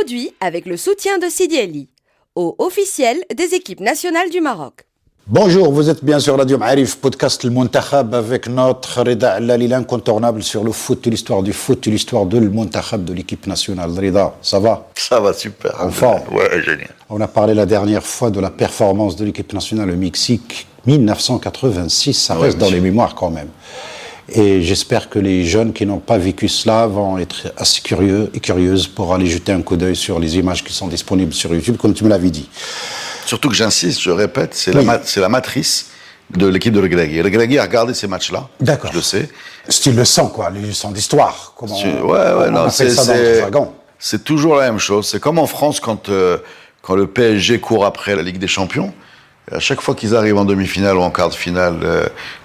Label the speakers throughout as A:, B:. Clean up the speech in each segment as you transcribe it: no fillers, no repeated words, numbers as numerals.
A: Produit avec le soutien de Sidi Ali, eau officielle des équipes nationales du Maroc.
B: Bonjour, vous êtes bien sur Radio Ma'arif, podcast Le Montakhab avec notre Reda Allali, l'incontournable sur le foot, l'histoire du foot, l'histoire de Le Montakhab, de l'équipe nationale. Reda, ça va?
C: Ça va super.
B: En forme?
C: Ouais, génial.
B: On a parlé la dernière fois de la performance de l'équipe nationale au Mexique, 1986, ça reste dans les mémoires quand même. Et j'espère que les jeunes qui n'ont pas vécu cela vont être assez curieux et curieuses pour aller jeter un coup d'œil sur les images qui sont disponibles sur YouTube, comme tu me l'avais dit.
C: Surtout que j'insiste, je répète, c'est la matrice de l'équipe de Regragui. Regragui a regardé ces matchs-là.
B: D'accord.
C: Je le sais.
B: Style leçon, quoi, les leçons d'histoire. Comment
C: on
B: appelle ça dans le jargon.
C: C'est toujours la même chose. C'est comme en France quand le PSG court après la Ligue des Champions. À chaque fois qu'ils arrivent en demi-finale ou en quart de finale,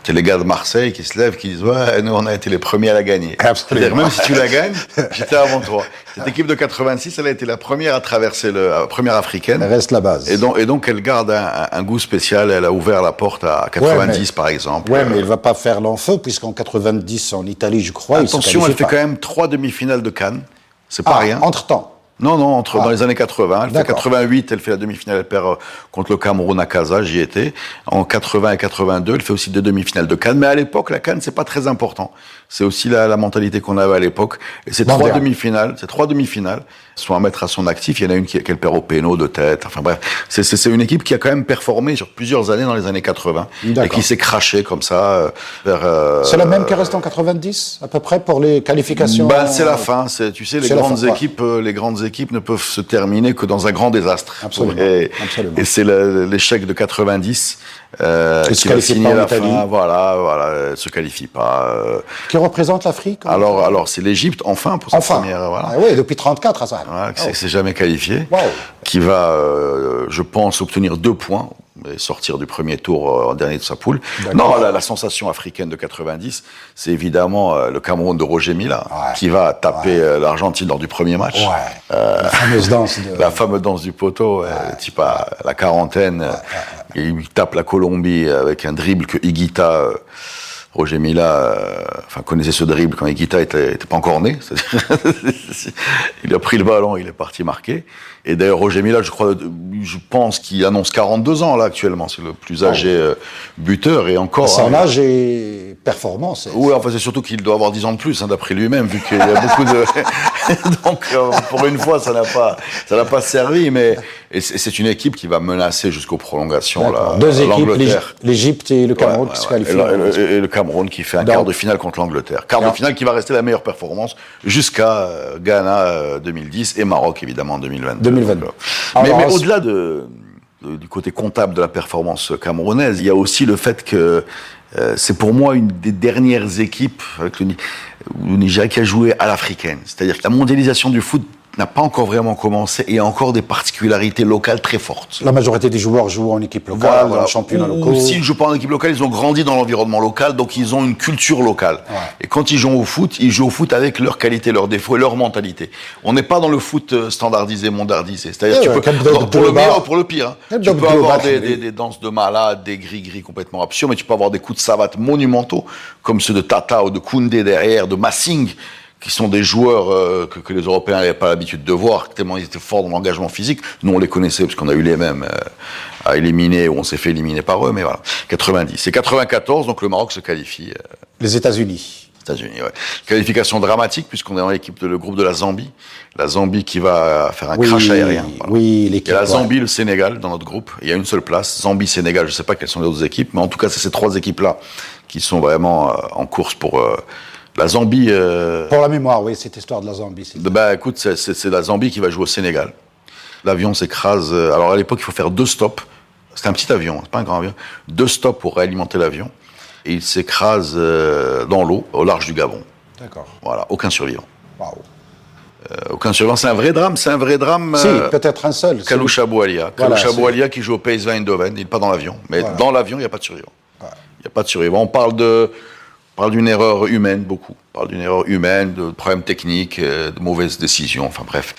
C: t'as les gars de Marseille qui se lèvent, qui disent « Ouais, nous, on a été les premiers à la gagner. » C'est-à-dire, même si tu la gagnes, j'étais avant toi. Cette équipe de 86, elle a été la première à traverser la première africaine.
B: Elle reste la base.
C: Et donc elle garde un goût spécial. Elle a ouvert la porte à 90, par exemple.
B: Ouais, mais elle va pas faire l'enfeu, puisqu'en 90, en Italie, je crois,
C: attention, elle fait quand même 3 demi-finales de Cannes. C'est pas rien.
B: Entre-temps.
C: Non, dans les années 80. Elle fait 88, elle fait la demi-finale, elle perd contre le Cameroun à Casa, j'y étais. En 80 et 82, elle fait aussi 2 demi-finales de Cannes. Mais à l'époque, la Cannes, c'est pas très important. C'est aussi la mentalité qu'on avait à l'époque. Et ces 3 demi-finales, sont à mettre à son actif. Il y en a une qu'elle perd au péno de tête. Enfin bref, c'est une équipe qui a quand même performé sur plusieurs années dans les années 80. Et qui s'est crachée comme ça vers...
B: C'est la même qui reste en 90, à peu près, pour les qualifications?
C: C'est la fin. Tu sais, les grandes équipes ne peuvent se terminer que dans un grand désastre.
B: Absolument.
C: Et c'est l'échec de 90
B: qui va signer la fin.
C: Voilà, se qualifie pas.
B: Qui représente l'Afrique?
C: Alors c'est l'Égypte, enfin, pour sa première. Voilà.
B: Ah oui, depuis 34 à ça.
C: Voilà, qui s'est jamais qualifié.
B: Wow.
C: Qui va, je pense, obtenir 2 points et sortir du premier tour en dernier de sa poule. Non, la sensation africaine de 90, c'est évidemment le Cameroun de Roger Milla, qui va taper l'Argentine lors du premier match.
B: La fameuse danse.
C: La fameuse danse du poteau, type à la quarantaine. Et il tape la Colombie avec un dribble que Higuita... Roger Milla, connaissait ce dribble quand Higuita était pas encore né. Il a pris le ballon, il est parti marquer. Et d'ailleurs, Roger Milla, je pense qu'il annonce 42 ans, là, actuellement. C'est le plus âgé buteur, et encore...
B: Son âge et performance.
C: Oui, c'est surtout qu'il doit avoir 10 ans de plus, d'après lui-même, vu qu'il y a beaucoup de... Donc, pour une fois, ça n'a pas servi, mais... Et c'est une équipe qui va menacer jusqu'aux prolongations, là.
B: 2 équipes, l'Égypte et le Cameroun qui se qualifient.
C: Et le Cameroun qui fait un quart de finale contre l'Angleterre. Quart de finale qui va rester la meilleure performance jusqu'à Ghana 2010 et Maroc, évidemment, en 2022. Mais au-delà du côté comptable de la performance camerounaise, il y a aussi le fait que c'est pour moi une des dernières équipes avec le Nigeria qui a joué à l'africaine. C'est-à-dire que la mondialisation du foot n'a pas encore vraiment commencé et a encore des particularités locales très fortes.
B: La majorité des joueurs jouent en équipe locale, dans le championnat local.
C: S'ils ne jouent pas en équipe locale, ils ont grandi dans l'environnement local, donc ils ont une culture locale. Et quand ils jouent au foot, avec leurs qualités, leurs défauts et leur mentalité. On n'est pas dans le foot standardisé, mondardisé. C'est-à-dire pour le meilleur ou pour le pire. Tu peux avoir des danses de malades, des gris-gris complètement absurdes, mais tu peux avoir des coups de savate monumentaux, comme ceux de Tata ou de Koundé derrière, de Massing, qui sont des joueurs que les Européens n'avaient pas l'habitude de voir, tellement ils étaient forts dans l'engagement physique. Nous, on les connaissait, parce qu'on a eu les mêmes à éliminer, ou on s'est fait éliminer par eux, mais voilà. 90. Et 94, donc le Maroc se qualifie.
B: Les États-Unis.
C: Qualification dramatique, puisqu'on est dans le groupe de la Zambie. La Zambie qui va faire un crash aérien. Voilà.
B: Oui, l'équipe.
C: Il y a la Zambie, le Sénégal dans notre groupe. Il y a une seule place. Zambie, Sénégal, je ne sais pas quelles sont les autres équipes, mais en tout cas, c'est ces 3 équipes-là qui sont vraiment en course pour... La Zambie...
B: Pour la mémoire, oui, cette histoire de la Zambie.
C: Écoute, c'est la Zambie qui va jouer au Sénégal. L'avion s'écrase... Alors, à l'époque, il faut faire 2 stops. C'était un petit avion, c'est pas un grand avion. 2 stops pour réalimenter l'avion. Et il s'écrase dans l'eau, au large du Gabon.
B: D'accord.
C: Voilà, aucun survivant.
B: Waouh.
C: Aucun survivant, c'est un vrai drame.
B: Si, peut-être un seul.
C: Kaloucha Boualia. Kaloucha Boualia qui joue au PSV Eindhoven. Il n'est pas dans l'avion. Mais dans l'avion, il n'y a pas de survivant. Il n'y a pas de survivant. On parle d'une erreur humaine, beaucoup. On parle d'une erreur humaine, de problèmes techniques, de mauvaises décisions, enfin bref.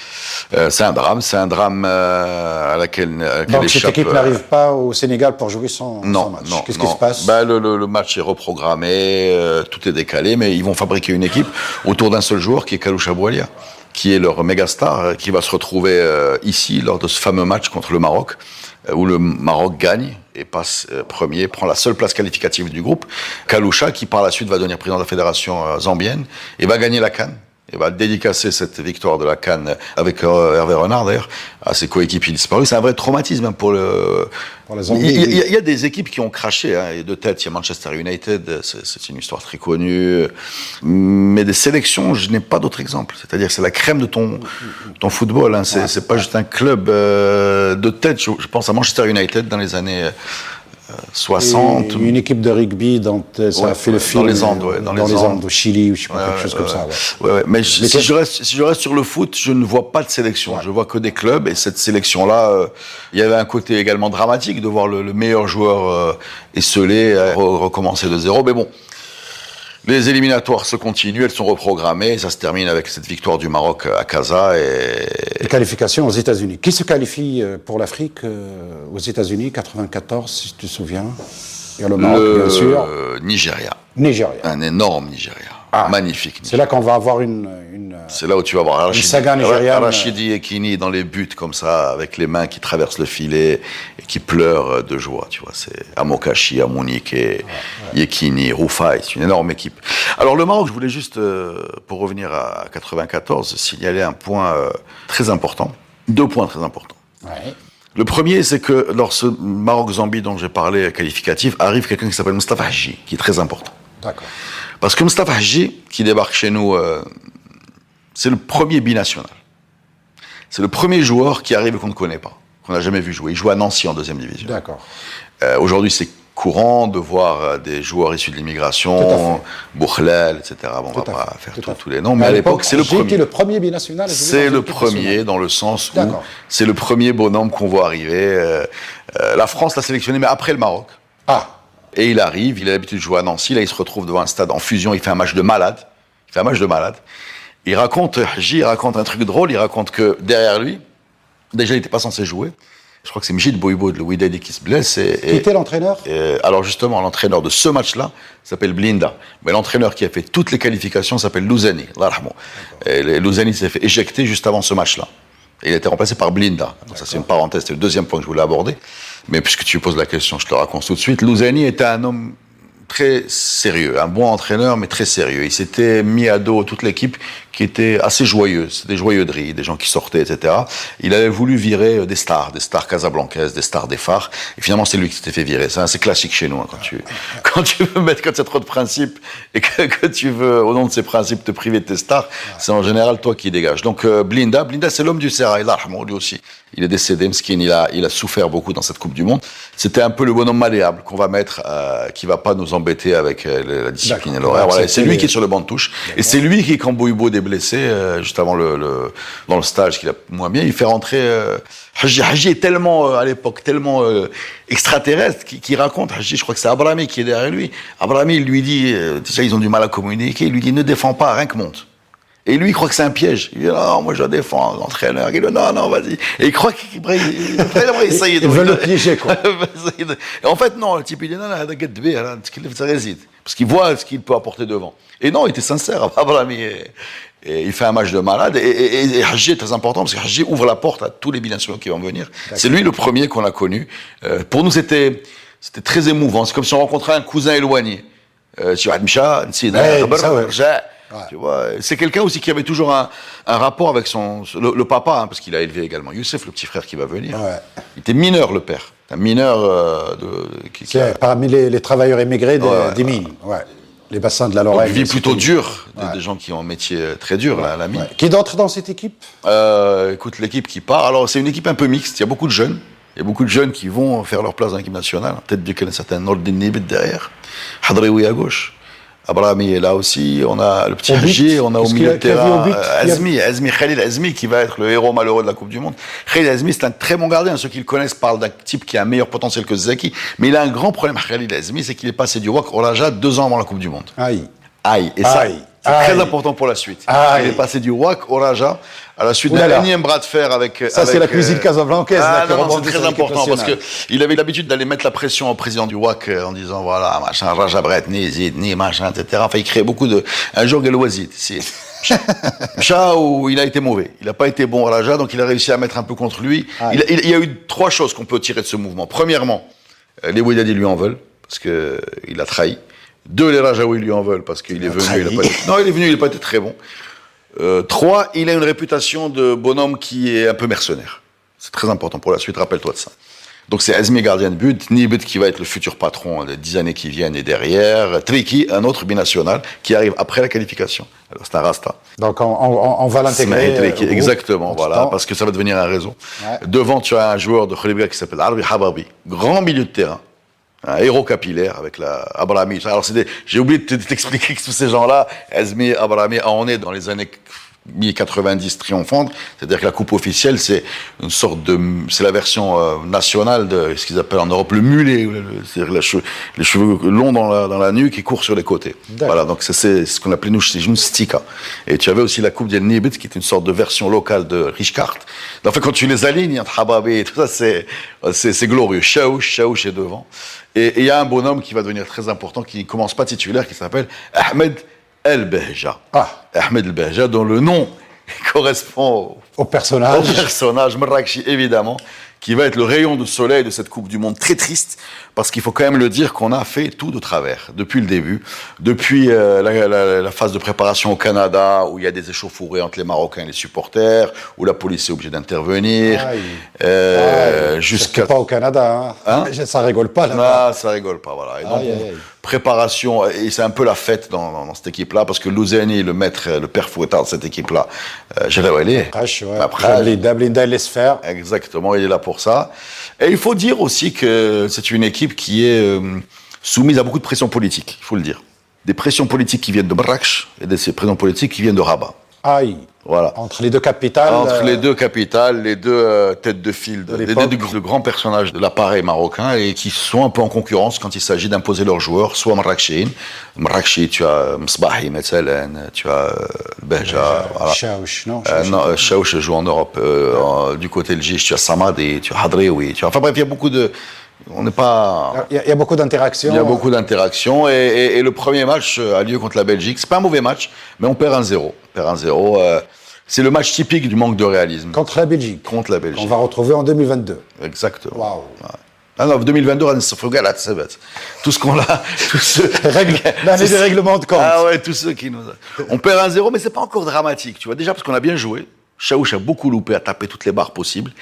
C: C'est un drame à laquelle
B: donc cette équipe n'arrive pas au Sénégal pour jouer son match. Qu'est-ce qui se passe?
C: Le match est reprogrammé, tout est décalé, mais ils vont fabriquer une équipe autour d'un seul joueur qui est Kaloucha Boualia. qui est leur méga star, qui va se retrouver ici lors de ce fameux match contre le Maroc, où le Maroc gagne et passe premier, prend la seule place qualificative du groupe. Kaloucha, qui par la suite va devenir président de la fédération zambienne, et va gagner la CAN. Et va dédicacer cette victoire de la CAN avec Hervé Renard, d'ailleurs, à ses coéquipiers disparus. C'est un vrai traumatisme pour le...
B: Pour la Zambie.
C: Il y a des équipes qui ont craché, hein, et de tête, il y a Manchester United, c'est une histoire très connue. Mais des sélections, je n'ai pas d'autre exemple. C'est-à-dire que c'est la crème de ton football. Hein. C'est pas juste un club de tête. Je pense à Manchester United dans les années 60.
B: Et une équipe de rugby dont ça a fait le film
C: dans les Andes, dans les Andes
B: au Chili ou je sais pas, quelque chose comme ça.
C: Mais si je reste sur le foot, je ne vois pas de sélection. Je vois que des clubs, et cette sélection-là, il y avait un côté également dramatique de voir le meilleur joueur esselé recommencer de zéro. Mais bon, les éliminatoires se continuent, elles sont reprogrammées, et ça se termine avec cette victoire du Maroc à Casa.
B: Et qualification aux États-Unis. Qui se qualifie pour l'Afrique aux États-Unis, 94, si tu te souviens? Il y a le Maroc, bien sûr.
C: Nigeria. Un énorme Nigeria. Magnifique.
B: C'est là qu'on va avoir
C: c'est là où tu vas voir
B: une saga nigériane.
C: Rachidi Yekini dans les buts comme ça, avec les mains qui traversent le filet et qui pleurent de joie. Tu vois, c'est Amokachi, Amunike, Yekini, Rufai, c'est une énorme équipe. Alors le Maroc, je voulais juste, pour revenir à 94, signaler un point très important. 2 points très importants.
B: Ouais.
C: Le premier, c'est que dans ce Maroc-Zambie dont j'ai parlé, qualificatif, arrive quelqu'un qui s'appelle Moustapha Hadji, qui est très important.
B: D'accord.
C: Parce que Moustapha Hadji, qui débarque chez nous, c'est le premier binational. C'est le premier joueur qui arrive et qu'on ne connaît pas, qu'on n'a jamais vu jouer. Il joue à Nancy en 2e division.
B: D'accord.
C: Aujourd'hui, c'est courant de voir des joueurs issus de l'immigration, Boukhlel, etc. Bon, on ne va pas faire tous les noms, mais à l'époque, c'est le premier.
B: Qui est le premier binational?
C: C'est le premier dans le sens où c'est le premier bonhomme qu'on voit arriver. La France l'a sélectionné, mais après le Maroc. Et il arrive, il a l'habitude de jouer à Nancy, là il se retrouve devant un stade en fusion, il fait un match de malade. Il raconte un truc drôle, il raconte que derrière lui, déjà il n'était pas censé jouer. Je crois que c'est Mjid Boibo de Wydad qui se blesse.
B: Qui était l'entraîneur?
C: Alors justement, l'entraîneur de ce match-là s'appelle Blinda. Mais l'entraîneur qui a fait toutes les qualifications s'appelle Louzani. Et Louzani s'est fait éjecter juste avant ce match-là. Et il a été remplacé par Blinda. Donc ça c'est une parenthèse, c'est le deuxième point que je voulais aborder. Mais puisque tu poses la question, je te le raconte tout de suite. Louzani était un homme très sérieux, un bon entraîneur, mais très sérieux. Il s'était mis à dos toute l'équipe qui était assez joyeuse, des joyeuderies, des gens qui sortaient, etc. Il avait voulu virer des stars casablancaises, des stars des phares, et finalement c'est lui qui s'était fait virer. C'est assez classique chez nous, hein, quand tu veux mettre, quand tu as trop de principes, et que tu veux, au nom de ces principes, te priver de tes stars, c'est en général toi qui dégages. Donc Blinda, c'est l'homme du Serail, lui aussi. Il est décédé, Mskin, il a souffert beaucoup dans cette Coupe du Monde. C'était un peu le bonhomme malléable qu'on va mettre, qui va pas nous embêter avec la discipline et l'horaire. Voilà, c'est lui qui est sur le banc de touche. Et c'est lui qui, quand Boibo est blessé, juste avant dans le stage qu'il a moins bien, il fait rentrer Hadji est tellement, à l'époque, tellement extraterrestre qu'il raconte, Hadji, je crois que c'est Abrami qui est derrière lui. Abrami, il lui dit, déjà ils ont du mal à communiquer, il lui dit ne défends pas, rien que monte. Et lui, il croit que c'est un piège. Il dit, non, moi, je défends l'entraîneur. Il dit, non, vas-y. Et il croit qu'il aimerait essayer de...
B: Il veut le piéger, quoi.
C: Et en fait, non, le type, il dit, non, parce qu'il voit ce qu'il peut apporter devant. Et non, il était sincère, Abrami. Et il fait un match de malade. Et Hadji est très important, parce que Hadji ouvre la porte à tous les binationaux qui vont venir. D'accord. C'est lui le premier qu'on a connu. Pour nous, c'était très émouvant. C'est comme si on rencontrait un cousin éloigné. Tu vois, c'est quelqu'un aussi qui avait toujours un rapport avec le papa, hein, parce qu'il a élevé également Youssef, le petit frère qui va venir. Ouais. Il était mineur, le père. Un mineur
B: parmi les travailleurs émigrés des mines. Ouais. Les bassins de la Lorraine.
C: Une vie plutôt dure, des gens qui ont un métier très dur, la mine.
B: Ouais. Qui d'autre dans cette équipe?
C: Écoute, l'équipe qui part, alors c'est une équipe un peu mixte, il y a beaucoup de jeunes. Il y a beaucoup de jeunes qui vont faire leur place dans l'équipe nationale. Peut-être qu'il y a un certain Nordin Nibet derrière. Hadraoui à gauche. Abrahami est là aussi, on a le petit Hadji, on a au milieu de terrain Khalil Azmi qui va être le héros malheureux de la Coupe du Monde. Khalil Azmi, c'est un très bon gardien, ceux qui le connaissent parlent d'un type qui a un meilleur potentiel que Zaki, mais il a un grand problème, Khalil Azmi, c'est qu'il est passé du WAC au Raja 2 ans avant la Coupe du Monde. Et ça, c'est très important pour la suite. Il est passé du WAC au Raja à la suite d'un énième bras de fer avec...
B: Ça, c'est la cuisine casablancaise.
C: C'est très important parce qu'il avait l'habitude d'aller mettre la pression au président du WAC en disant, voilà, machin, Raja Bretni, Zidni, machin, etc. Enfin, il créait beaucoup de... Un jour, Galouazid, Où il a été mauvais. Il n'a pas été bon Raja, donc il a réussi à mettre un peu contre lui. Il y a eu 3 choses qu'on peut tirer de ce mouvement. Premièrement, les Wydadi lui en veulent, parce qu'il a trahi. 2, les Rajaouis lui en veulent, parce qu'il est venu, il n'a pas été très bon. 3, il a une réputation de bonhomme qui est un peu mercenaire. C'est très important pour la suite, rappelle-toi de ça. Donc c'est Azmi, gardien de but, Nibet qui va être le futur patron des 10 années qui viennent et derrière, Triki, un autre binational qui arrive après la qualification. Alors c'est un Rasta.
B: Donc on va l'intégrer.
C: Exactement, voilà, parce que ça va devenir un réseau. Ouais. Devant, tu as un joueur de Kholibga qui s'appelle Arbi Hababi, grand milieu de terrain, un héros capillaire avec la Abrami. Alors j'ai oublié de t'expliquer que tous ces gens-là, Azmi, Abrami, on est dans les années 1090 triomphante, c'est-à-dire que la coupe officielle, c'est une sorte c'est la version nationale de ce qu'ils appellent en Europe le mulet, c'est-à-dire les cheveux longs dans la nuque qui courent sur les côtés. Voilà, donc c'est ce qu'on appelait nous, c'est une stika. Et tu avais aussi la coupe d'El Nibet, qui est une sorte de version locale de Richkart. En fait, quand tu les alignes, entre Hababi et tout ça, c'est glorieux. Chaouch est devant. Et il y a un bonhomme qui va devenir très important, qui commence pas titulaire, qui s'appelle Ahmed El Behja. Ahmed El Behja, dont le nom correspond
B: au personnage
C: Marrakchi, évidemment, qui va être le rayon de soleil de cette Coupe du Monde très triste, parce qu'il faut quand même le dire qu'on a fait tout de travers, depuis le début, depuis la phase de préparation au Canada, où il y a des échauffourées entre les Marocains et les supporters, où la police est obligée d'intervenir, jusqu'à...
B: pas au Canada, hein. Ça rigole pas là-bas.
C: Ah, ça rigole pas, voilà. Et donc, préparation, et c'est un peu la fête dans cette équipe-là, parce que Louzani, le père fouettard de cette équipe-là, Jalawali.
B: Après, Blinda laisse faire.
C: Exactement, il est là pour ça. Et il faut dire aussi que c'est une équipe qui est soumise à beaucoup de pressions politiques, il faut le dire. Des pressions politiques qui viennent de Marrakech et des pressions politiques qui viennent de Rabat. Voilà.
B: Entre les deux capitales.
C: Les deux têtes de file, les deux grands personnages de l'appareil marocain et qui sont un peu en concurrence quand il s'agit d'imposer leurs joueurs, soit Marrakchi, tu as Msbahi, Metzelen, tu as Behja.
B: Chaouch, non
C: Chaouch joue en Europe. Du côté de Jish, tu as Samadi, tu as Hadrioui. Enfin bref, il y a beaucoup de... On n'est pas...
B: Il y a beaucoup d'interactions.
C: Il y a beaucoup d'interactions et le premier match a lieu contre la Belgique. C'est pas un mauvais match, mais on perd 1-0. C'est le match typique du manque de réalisme.
B: Contre la Belgique. On va retrouver en 2022.
C: Exactement.
B: Waouh.
C: Ah non, 2022, tout ce qu'on a,
B: l'année des règlements de compte.
C: Ah ouais, tous ceux qui nous... On perd 1-0, mais c'est pas encore dramatique, tu vois. Déjà parce qu'on a bien joué. Chaouch a beaucoup loupé, a tapé toutes les barres possibles.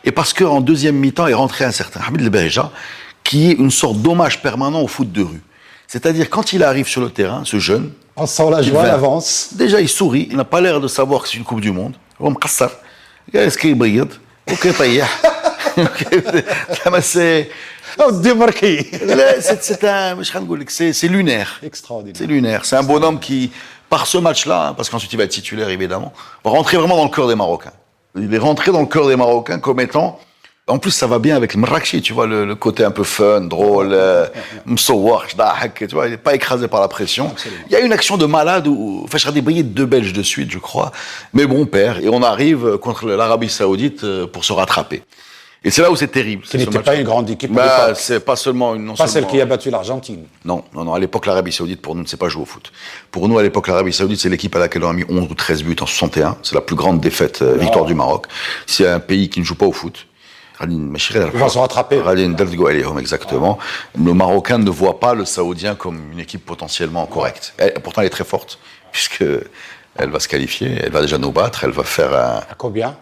C: Et parce qu'en deuxième mi-temps est rentré un certain Ahmed El Behja, qui est une sorte d'hommage permanent au foot de rue. C'est-à-dire, quand il arrive sur le terrain, ce jeune...
B: On sent la joie à l'avance.
C: Déjà, il sourit, il n'a pas l'air de savoir que c'est une Coupe du Monde. Qu'est-ce qu'il brille? Ok, c'est... C'est lunaire.
B: Extraordinaire.
C: C'est lunaire. C'est un bonhomme qui, par ce match-là, parce qu'ensuite il va être titulaire évidemment, va rentrer vraiment dans le cœur des Marocains. Il est rentré dans le cœur des Marocains comme étant... En plus, ça va bien avec le Marrakchi, tu vois, le côté un peu fun, drôle, msouar, tu vois, il n'est pas écrasé par la pression. Absolument. Il y a une action de malade où, enfin, je serais débrouillé 2 Belges de suite, je crois, mais bon, on perd, et on arrive contre l'Arabie Saoudite pour se rattraper. Et c'est là où c'est terrible.
B: Qui n'était pas une grande équipe.
C: C'est pas seulement une...
B: Pas celle qui a battu l'Argentine.
C: Non. À l'époque, l'Arabie Saoudite, pour nous, ne sait pas jouer au foot. Pour nous, à l'époque, l'Arabie Saoudite, c'est l'équipe à laquelle on a mis 11 ou 13 buts en 61. C'est la plus grande défaite, victoire du Maroc. C'est un pays qui ne joue pas au foot.
B: Ils vont se rattraper.
C: Exactement. Le Marocain ne voit pas le Saoudien comme une équipe potentiellement correcte. Pourtant, elle est très forte, puisque elle va se qualifier, elle va déjà nous battre, elle va faire un...
B: À combien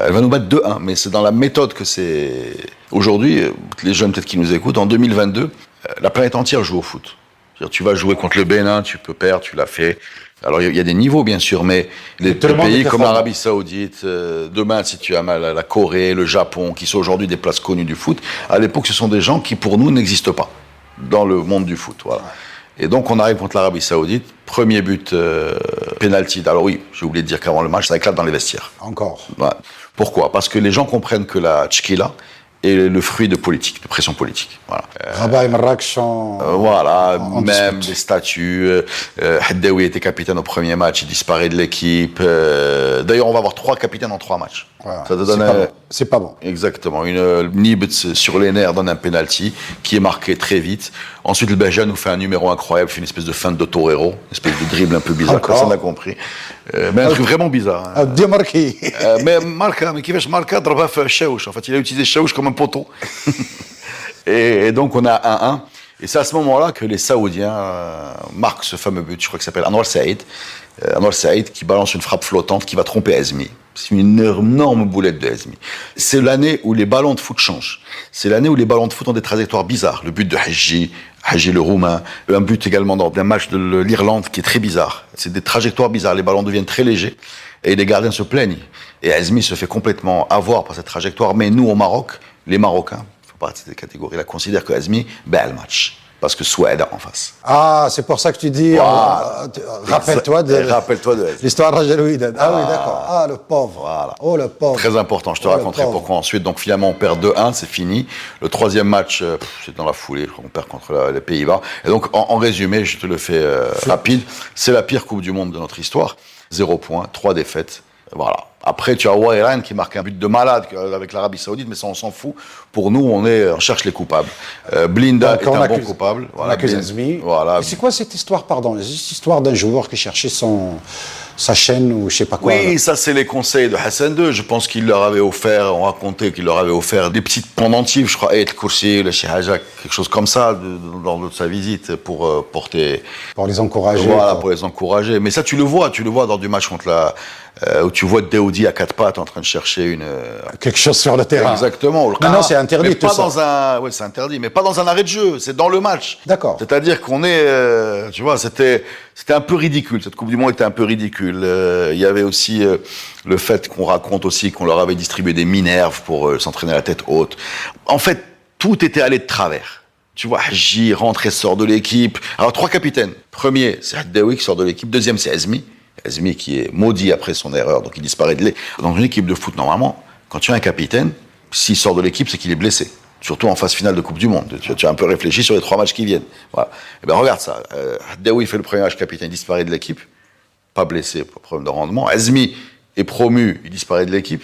C: Elle va nous battre 2-1, mais c'est dans la méthode que c'est... Aujourd'hui, les jeunes peut-être qui nous écoutent, en 2022, la planète entière joue au foot. C'est-à-dire, tu vas jouer contre le Bénin, tu peux perdre, tu l'as fait... Alors, il y a des niveaux, bien sûr, mais les pays comme l'Arabie Saoudite, demain, si tu as la Corée, le Japon, qui sont aujourd'hui des places connues du foot, à l'époque, ce sont des gens qui, pour nous, n'existent pas dans le monde du foot. Voilà. Et donc, on arrive contre l'Arabie Saoudite, premier but, penalty. Alors oui, j'ai oublié de dire qu'avant le match, ça éclate dans les vestiaires.
B: Encore.
C: Ouais. Pourquoi ? Parce que les gens comprennent que la tchkila est le fruit de politique, de pression politique. Voilà.
B: Rabat et Marrakech sont...
C: Voilà, même des statuts. Haddaoui était capitaine au premier match, il disparaît de l'équipe. D'ailleurs, on va avoir 3 capitaines en 3 matchs.
B: Voilà.
C: Ça te donne...
B: c'est pas bon.
C: Exactement. Nibet sur les nerfs donne un penalty qui est marqué très vite. Ensuite, le Beja nous fait un numéro incroyable, fait une espèce de feinte de torero, une espèce de dribble un peu bizarre, personne n'a compris. Mais un truc vraiment bizarre. Hein.
B: Démarqué.
C: Mais qui fait Marca, Shaouch. En fait, il a utilisé Shaouch comme un poteau. et donc, on a 1-1. Et c'est à ce moment-là que les Saoudiens marquent ce fameux but, je crois qu'il s'appelle Anwar Saïd. Anwar Saïd qui balance une frappe flottante qui va tromper Hazmi. C'est une énorme boulette de Hazmi. C'est l'année où les ballons de foot changent. C'est l'année où les ballons de foot ont des trajectoires bizarres. Le but de Hadji le Roumain, un but également d'un match de l'Irlande qui est très bizarre. C'est des trajectoires bizarres. Les ballons deviennent très légers et les gardiens se plaignent. Et Hazmi se fait complètement avoir par cette trajectoire. Mais nous, au Maroc, les Marocains, partie de cette catégorie, là, considère que Hazmi bat le match. Parce que Souaida en face.
B: Ah, c'est pour ça que tu dis, rappelle-toi de l'histoire de Rajalouid. Ah oui, d'accord. Ah, le pauvre.
C: Voilà.
B: Oh, le pauvre.
C: Très important, je te raconterai pourquoi ensuite. Donc finalement, on perd 2-1, c'est fini. Le troisième match, c'est dans la foulée, on perd contre les Pays-Bas. Et donc, en résumé, je te le fais rapide, c'est la pire Coupe du Monde de notre histoire. 0 points, 3 défaites. Voilà. Après, tu as Wairan qui marque un but de malade avec l'Arabie Saoudite, mais ça, on s'en fout. Pour nous, on cherche les coupables. Blinda est un bon coupable.
B: Voilà, on accuse Hazmi.
C: Voilà.
B: C'est quoi cette histoire, pardon? C'est cette histoire d'un joueur qui cherchait sa chaîne ou je sais pas quoi.
C: Oui, ça, c'est les conseils de Hassan II. Je pense qu'il leur avait offert, on racontait qu'il leur avait offert des petites pendentives, je crois, Ayat Koursi, le Cheikh Haja, quelque chose comme ça, lors de sa visite pour porter.
B: Pour les encourager.
C: Voilà, pour les encourager. Mais ça, tu le vois dans du match contre où tu vois Daoudi à 4 pattes en train de chercher
B: quelque chose sur le terrain.
C: Exactement.
B: Non, c'est interdit
C: mais
B: tout
C: pas
B: ça.
C: c'est interdit, mais pas dans un arrêt de jeu, c'est dans le match.
B: D'accord.
C: C'est-à-dire qu'on tu vois, c'était un peu ridicule, cette Coupe du Monde était un peu ridicule. Il y avait aussi le fait qu'on raconte aussi qu'on leur avait distribué des minerves pour s'entraîner à la tête haute. En fait, tout était allé de travers. Tu vois, Haji rentre et sort de l'équipe. Alors, 3 capitaines. Premier, c'est Haddaoui qui sort de l'équipe. Deuxième, c'est Hazmi. Hazmi qui est maudit après son erreur, donc il disparaît de l'équipe. Dans une équipe de foot, normalement, quand tu as un capitaine, s'il sort de l'équipe, c'est qu'il est blessé. Surtout en phase finale de Coupe du Monde. Tu as un peu réfléchi sur les 3 matchs qui viennent. Voilà. Et ben regarde ça. Haddaoui fait le premier match capitaine, il disparaît de l'équipe. Pas blessé, pas de problème de rendement. Hazmi est promu, il disparaît de l'équipe.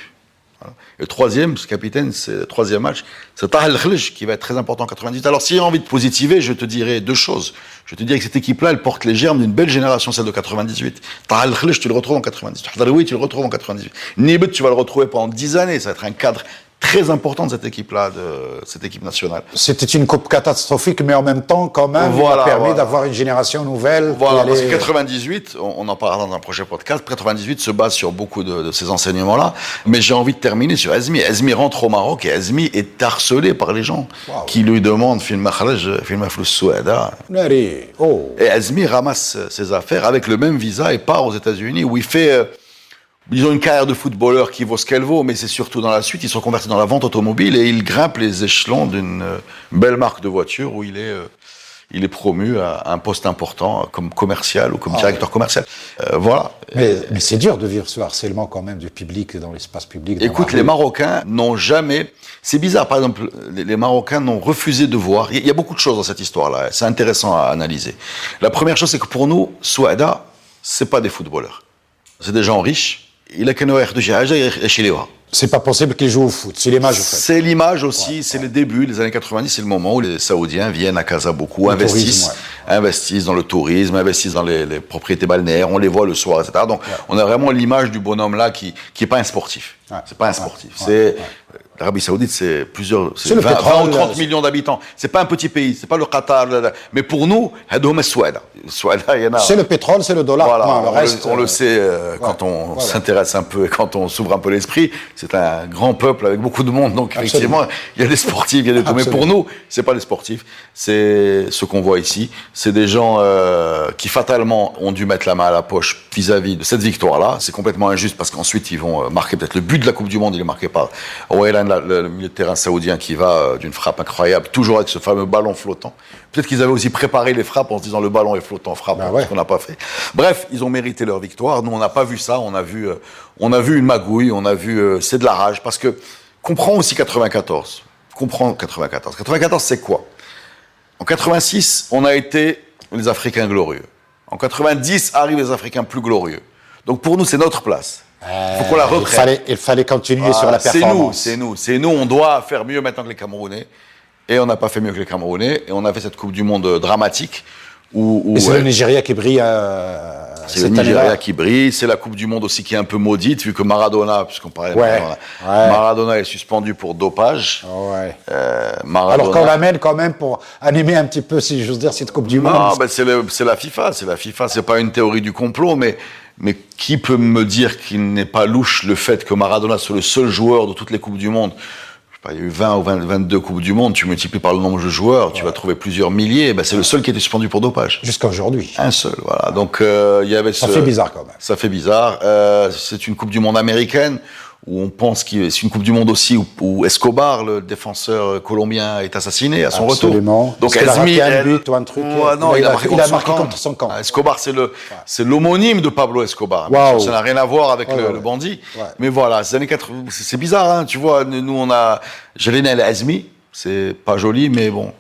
C: Voilà. Et le troisième, ce capitaine, c'est le troisième match, c'est Tahal Khlj qui va être très important en 98. Alors, si j'ai envie de positiver, je te dirais 2 choses. Je te dirais que cette équipe-là, elle porte les germes d'une belle génération, celle de 98. Tahal Khlj, tu le retrouves en 98. Haddaoui, tu le retrouves en 98. Nibet, tu vas le retrouver pendant 10 années. Ça va être un cadre très important de cette équipe-là, de cette équipe nationale.
B: C'était une coupe catastrophique, mais en même temps, quand même, il a permis d'avoir une génération nouvelle.
C: Voilà, parce que 98, on en parlera dans un prochain podcast, 98 se base sur beaucoup de ces enseignements-là, mais j'ai envie de terminer sur Hazmi. Hazmi rentre au Maroc et Hazmi est harcelé par les gens qui lui demandent « Film Makhraj, film Flous Souada ». Et Hazmi ramasse ses affaires avec le même visa et part aux États-Unis où il fait... Ils ont une carrière de footballeur qui vaut ce qu'elle vaut, mais c'est surtout dans la suite, ils sont convertis dans la vente automobile et il grimpe les échelons d'une belle marque de voiture où il est promu à un poste important comme commercial ou comme directeur commercial. Voilà.
B: Mais c'est dur de vivre ce harcèlement quand même du public dans l'espace public.
C: Écoute, les Marocains n'ont jamais... C'est bizarre, par exemple, les Marocains n'ont refusé de voir... Il y a beaucoup de choses dans cette histoire-là, c'est intéressant à analyser. La première chose, c'est que pour nous, Souaida, c'est pas des footballeurs. C'est des gens riches. Il a qu'un horaire de Jahaja chez Léa.
B: C'est pas possible qu'ils jouent au foot, c'est l'image en fait.
C: C'est l'image aussi, c'est le début, les années 90, c'est le moment où les Saoudiens viennent à Casa beaucoup, investissent dans le tourisme, investissent dans les propriétés balnéaires, on les voit le soir, etc. Donc on a vraiment l'image du bonhomme là qui est pas un sportif. C'est pas un sportif. L'Arabie Saoudite, c'est 20 ou 30 millions d'habitants. C'est pas un petit pays, c'est pas le Qatar. Mais pour nous,
B: c'est le pétrole, c'est le dollar.
C: Voilà, on le sait quand on s'intéresse un peu et quand on s'ouvre un peu l'esprit. C'est un grand peuple avec beaucoup de monde. Donc effectivement, il y a des sportifs, il y a des tout. Mais pour nous, c'est pas les sportifs. C'est ce qu'on voit ici. C'est des gens qui fatalement ont dû mettre la main à la poche vis-à-vis de cette victoire-là. C'est complètement injuste parce qu'ensuite ils vont marquer peut-être le but de la Coupe du Monde. Il est marqué par Wailan, le milieu de terrain saoudien qui va d'une frappe incroyable, toujours avec ce fameux ballon flottant. Peut-être qu'ils avaient aussi préparé les frappes en se disant le ballon est flottant, frappe, ce qu'on n'a pas fait. Bref, ils ont mérité leur victoire. Nous, on n'a pas vu ça. On a vu une magouille. On a vu c'est de la rage parce que comprends aussi 94. Comprends 94. 94, c'est quoi? En 86, on a été les Africains glorieux. En 90, arrivent les Africains plus glorieux. Donc pour nous, c'est notre place. Il faut qu'on la reprenne.
B: Il fallait continuer sur la performance.
C: C'est nous. On doit faire mieux maintenant que les Camerounais. Et on n'a pas fait mieux que les Camerounais. Et on a fait cette Coupe du Monde dramatique.
B: Et c'est le Nigeria qui brille
C: c'est le Nigeria qui brille. C'est la Coupe du Monde aussi qui est un peu maudite, vu que Maradona, puisqu'on parlait de Maradona est suspendu pour dopage.
B: Alors qu'on l'amène quand même pour animer un petit peu, si j'ose dire, cette Coupe du Monde.
C: Non, ben c'est la FIFA. C'est pas une théorie du complot, mais qui peut me dire qu'il n'est pas louche le fait que Maradona soit le seul joueur de toutes les Coupes du Monde? Il y a eu 20 ou 22 Coupes du Monde, tu multiplies par le nombre de joueurs, tu vas trouver plusieurs milliers. Ben, c'est le seul qui était suspendu pour dopage.
B: Jusqu'à aujourd'hui.
C: Un seul, voilà. Donc, il y avait
B: ça fait bizarre quand même.
C: Ça fait bizarre. C'est une Coupe du Monde américaine où on pense que c'est une Coupe du Monde aussi où Escobar, le défenseur colombien, est assassiné à son retour.
B: Donc il a marqué un but ou un truc.
C: Non, il a marqué
B: contre son camp.
C: Escobar, c'est l'homonyme de Pablo Escobar.
B: Wow.
C: Ça n'a rien à voir avec le bandit. Mais voilà, ces années 80, c'est bizarre, hein, tu vois. Nous, on a Jalina El Azmi, c'est pas joli, mais bon,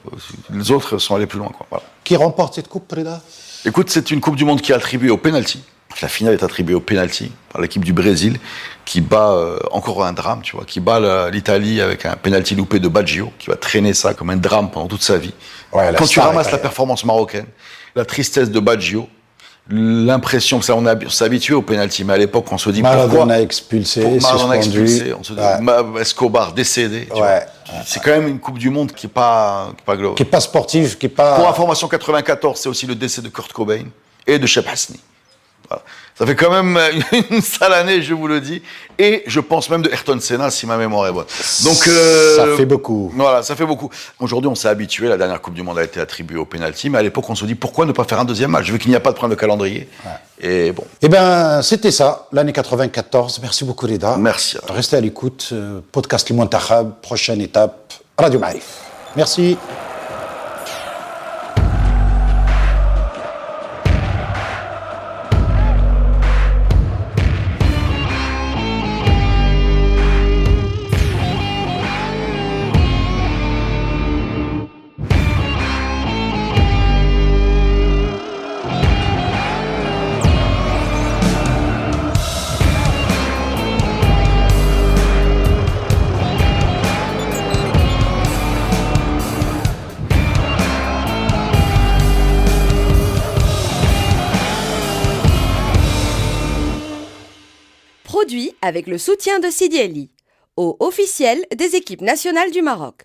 C: les autres sont allés plus loin, quoi. Voilà.
B: Qui remporte cette coupe, Preda?
C: Écoute, c'est une Coupe du Monde qui est attribuée au penalty. La finale est attribuée au penalty par l'équipe du Brésil, qui bat encore un drame, tu vois, qui bat l'Italie avec un penalty loupé de Baggio, qui va traîner ça comme un drame pendant toute sa vie. Quand tu ramasses la performance marocaine, la tristesse de Baggio, l'impression que ça, on s'est habitué au penalty, mais à l'époque, on se dit
B: Maradona expulsé, suspendu.
C: On se dit Escobar décédé. C'est quand même une Coupe du Monde qui est pas globale.
B: Qui est pas sportive, qui est pas.
C: Pour information, 94, c'est aussi le décès de Kurt Cobain et de Cheb Hasni. Voilà. Ça fait quand même une sale année, je vous le dis. Et je pense même de Ayrton Senna, si ma mémoire est bonne. Donc,
B: ça fait beaucoup.
C: Voilà, ça fait beaucoup. Aujourd'hui, on s'est habitué. La dernière Coupe du Monde a été attribuée au penalty. Mais à l'époque, on se dit pourquoi ne pas faire un deuxième match, vu qu'il n'y a pas de problème de calendrier. Et bon.
B: Eh bien, c'était ça, l'année 94. Merci beaucoup, Reda.
C: Merci.
B: Restez à l'écoute. Podcast Limountahab, prochaine étape, Radio Maarif. Merci.
A: Produit avec le soutien de Sidi Eli, au officiel des équipes nationales du Maroc.